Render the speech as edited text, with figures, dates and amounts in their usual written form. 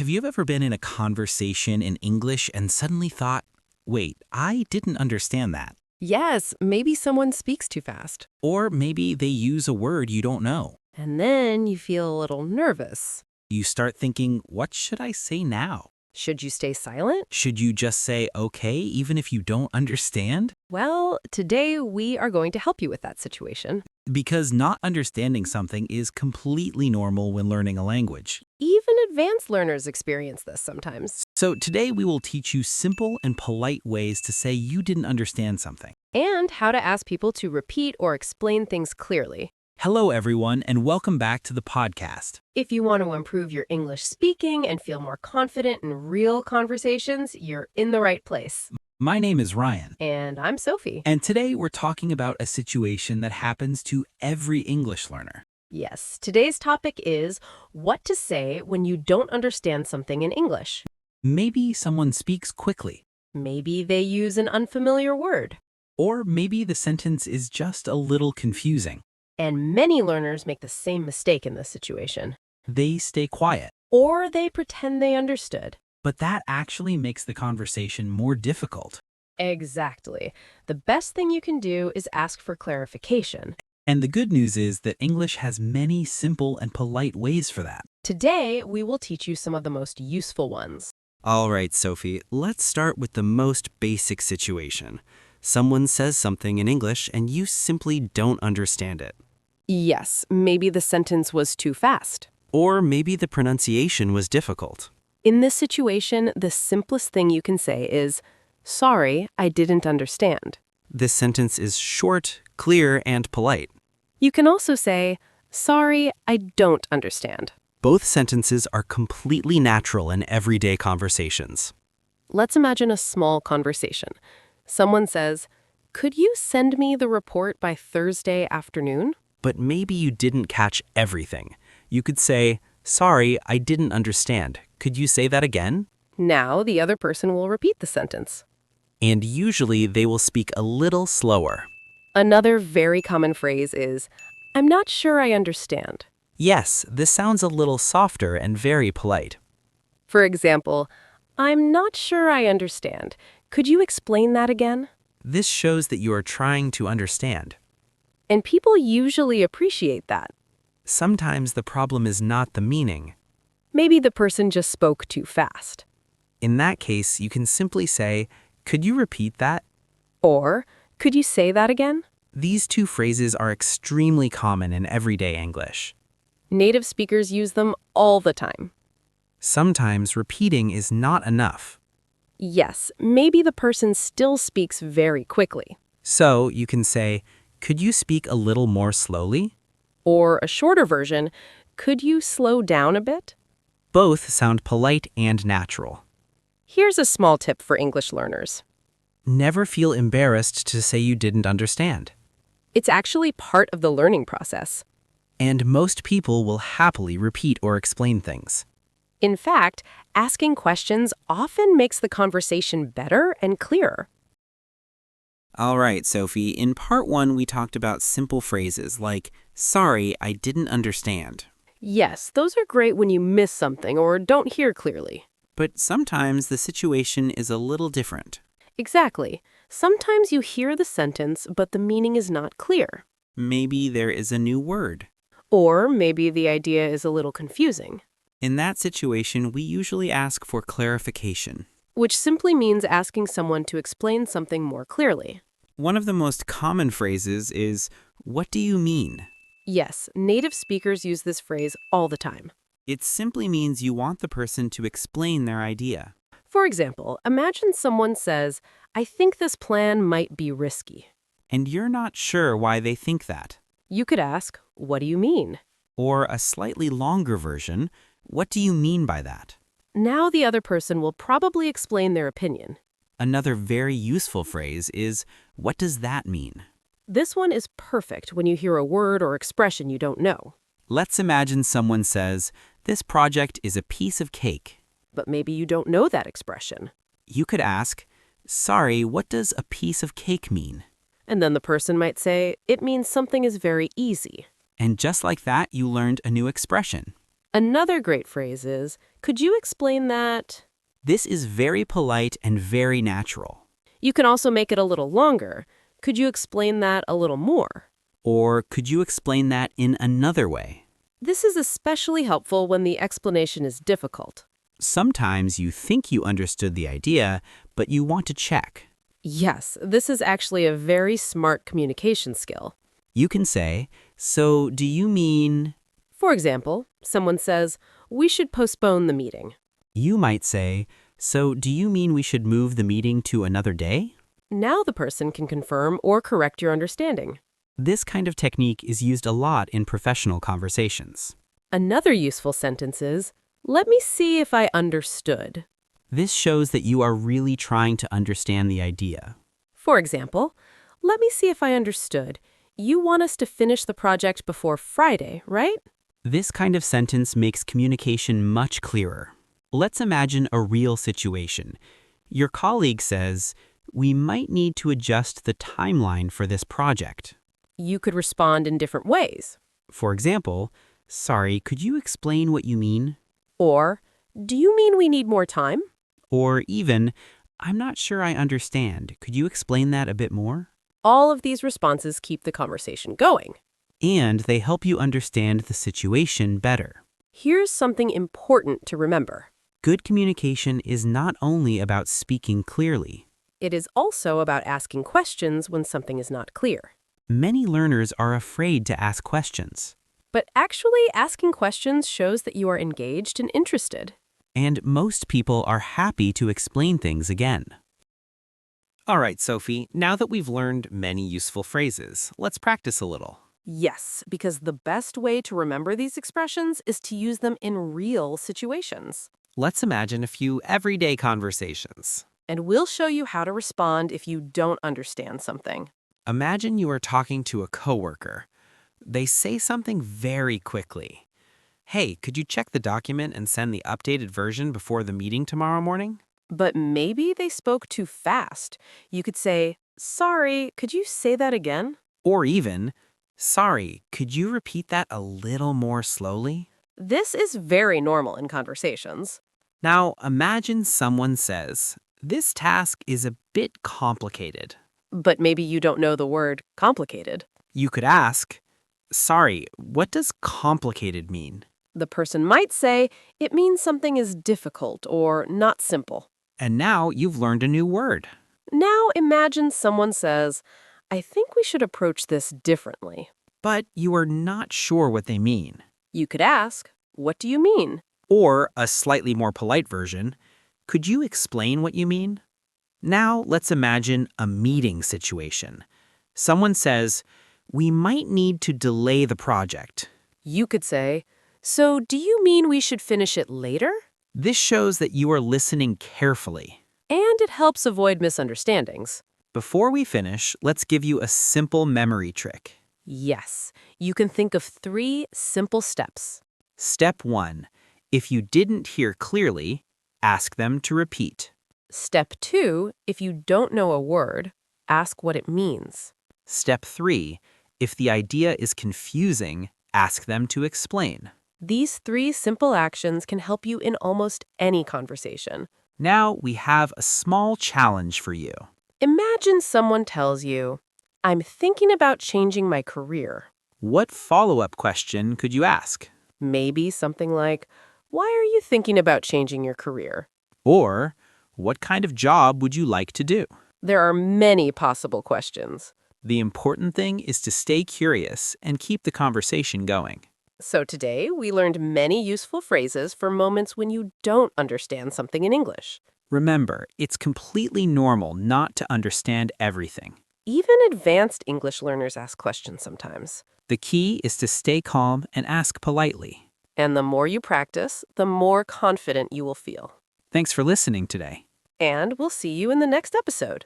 Have you ever been in a conversation in English and suddenly thought, wait, I didn't understand that? Yes, maybe someone speaks too fast. Or maybe they use a word you don't know. And then you feel a little nervous. You start thinking, what should I say now? Should you stay silent? Should you just say okay even if you don't understand? Well, today we are going to help you with that situation. Because not understanding something is completely normal when learning a language. Even advanced learners experience this sometimes. So today we will teach you simple and polite ways to say you didn't understand something. And how to ask people to repeat or explain things clearly. Hello everyone and welcome back to the podcast. If you want to improve your English speaking and feel more confident in real conversations, you're in the right place. My name is Ryan. And I'm Sophie. And today we're talking about a situation that happens to every English learner. Yes, today's topic is what to say when you don't understand something in English. Maybe someone speaks quickly. Maybe they use an unfamiliar word. Or maybe the sentence is just a little confusing. And many learners make the same mistake in this situation. They stay quiet. Or they pretend they understood. But that actually makes the conversation more difficult. Exactly. The best thing you can do is ask for clarification. And the good news is that English has many simple and polite ways for that. Today, we will teach you some of the most useful ones. All right, Sophie, let's start with the most basic situation. Someone says something in English and you simply don't understand it. Yes, maybe the sentence was too fast. Or maybe the pronunciation was difficult. In this situation, the simplest thing you can say is, "Sorry, I didn't understand." This sentence is short, clear, and polite. You can also say, "Sorry, I don't understand." Both sentences are completely natural in everyday conversations. Let's imagine a small conversation. Someone says, "Could you send me the report by Thursday afternoon?" But maybe you didn't catch everything. You could say, "Sorry, I didn't understand. Could you say that again?" Now the other person will repeat the sentence. And usually they will speak a little slower. Another very common phrase is, "I'm not sure I understand." Yes, this sounds a little softer and very polite. For example, "I'm not sure I understand. Could you explain that again?" This shows that you are trying to understand. And people usually appreciate that. Sometimes the problem is not the meaning. Maybe the person just spoke too fast. In that case, you can simply say, "Could you repeat that?" Or, "Could you say that again?" These two phrases are extremely common in everyday English. Native speakers use them all the time. Sometimes repeating is not enough. Yes, maybe the person still speaks very quickly. So you can say, "Could you speak a little more slowly?" Or a shorter version, "Could you slow down a bit?" Both sound polite and natural. Here's a small tip for English learners. Never feel embarrassed to say you didn't understand. It's actually part of the learning process. And most people will happily repeat or explain things. In fact, asking questions often makes the conversation better and clearer. All right, Sophie, in part one, we talked about simple phrases like, "Sorry, I didn't understand." Yes, those are great when you miss something or don't hear clearly. But sometimes the situation is a little different. Exactly. Sometimes you hear the sentence, but the meaning is not clear. Maybe there is a new word. Or maybe the idea is a little confusing, In that situation, we usually ask for clarification. which simply means asking someone to explain something more clearly. One of the most common phrases is, "What do you mean?" Yes, native speakers use this phrase all the time. It simply means you want the person to explain their idea. For example, imagine someone says, "I think this plan might be risky." And you're not sure why they think that. You could ask, "What do you mean?" Or a slightly longer version, "What do you mean by that?" Now the other person will probably explain their opinion. Another very useful phrase is, "What does that mean?" This one is perfect when you hear a word or expression you don't know. Let's imagine someone says, "This project is a piece of cake." But maybe you don't know that expression. You could ask, "Sorry, what does a piece of cake mean?" And then the person might say, "It means something is very easy." And just like that, you learned a new expression. Another great phrase is, could you explain that? This is very polite and very natural. You can also make it a little longer. Could you explain that a little more? Or could you explain that in another way? This is especially helpful when the explanation is difficult. Sometimes you think you understood the idea, but you want to check. Yes, this is actually a very smart communication skill. You can say, so do you mean... For example, someone says, we should postpone the meeting. You might say, so do you mean we should move the meeting to another day? Now the person can confirm or correct your understanding. This kind of technique is used a lot in professional conversations. Another useful sentence is, let me see if I understood. This shows that you are really trying to understand the idea. For example, let me see if I understood. You want us to finish the project before Friday, right? This kind of sentence makes communication much clearer. Let's imagine a real situation. Your colleague says, we might need to adjust the timeline for this project. You could respond in different ways. For example, sorry, could you explain what you mean? Or, do you mean we need more time? Or even, I'm not sure I understand. Could you explain that a bit more? All of these responses keep the conversation going. And they help you understand the situation better. Here's something important to remember. Good communication is not only about speaking clearly. It is also about asking questions when something is not clear. Many learners are afraid to ask questions. But actually, asking questions shows that you are engaged and interested. And most people are happy to explain things again. All right, Sophie, now that we've learned many useful phrases, let's practice a little. Yes, because the best way to remember these expressions is to use them in real situations. Let's imagine a few everyday conversations. And we'll show you how to respond if you don't understand something. Imagine you are talking to a coworker. They say something very quickly. Hey, could you check the document and send the updated version before the meeting tomorrow morning? But maybe they spoke too fast. You could say, sorry, could you say that again? Or even, sorry, could you repeat that a little more slowly? This is very normal in conversations. Now, imagine someone says, this task is a bit complicated. But maybe you don't know the word complicated. You could ask, sorry, what does complicated mean? The person might say, it means something is difficult or not simple. And now you've learned a new word. Now imagine someone says, I think we should approach this differently. But you are not sure what they mean. You could ask, what do you mean? Or a slightly more polite version, could you explain what you mean? Now let's imagine a meeting situation. Someone says, we might need to delay the project. You could say, so do you mean we should finish it later? This shows that you are listening carefully. And it helps avoid misunderstandings. Before we finish, let's give you a simple memory trick. Yes, you can think of 3 simple steps. Step 1. If you didn't hear clearly, ask them to repeat. Step 2, if you don't know a word, ask what it means. Step 3. If the idea is confusing, ask them to explain. These 3 simple actions can help you in almost any conversation. Now we have a small challenge for you. Imagine someone tells you, I'm thinking about changing my career. What follow-up question could you ask? Maybe something like, why are you thinking about changing your career? Or, what kind of job would you like to do? There are many possible questions. The important thing is to stay curious and keep the conversation going. So today, we learned many useful phrases for moments when you don't understand something in English. Remember, it's completely normal not to understand everything. Even advanced English learners ask questions sometimes. The key is to stay calm and ask politely. And the more you practice, the more confident you will feel. Thanks for listening today. And we'll see you in the next episode.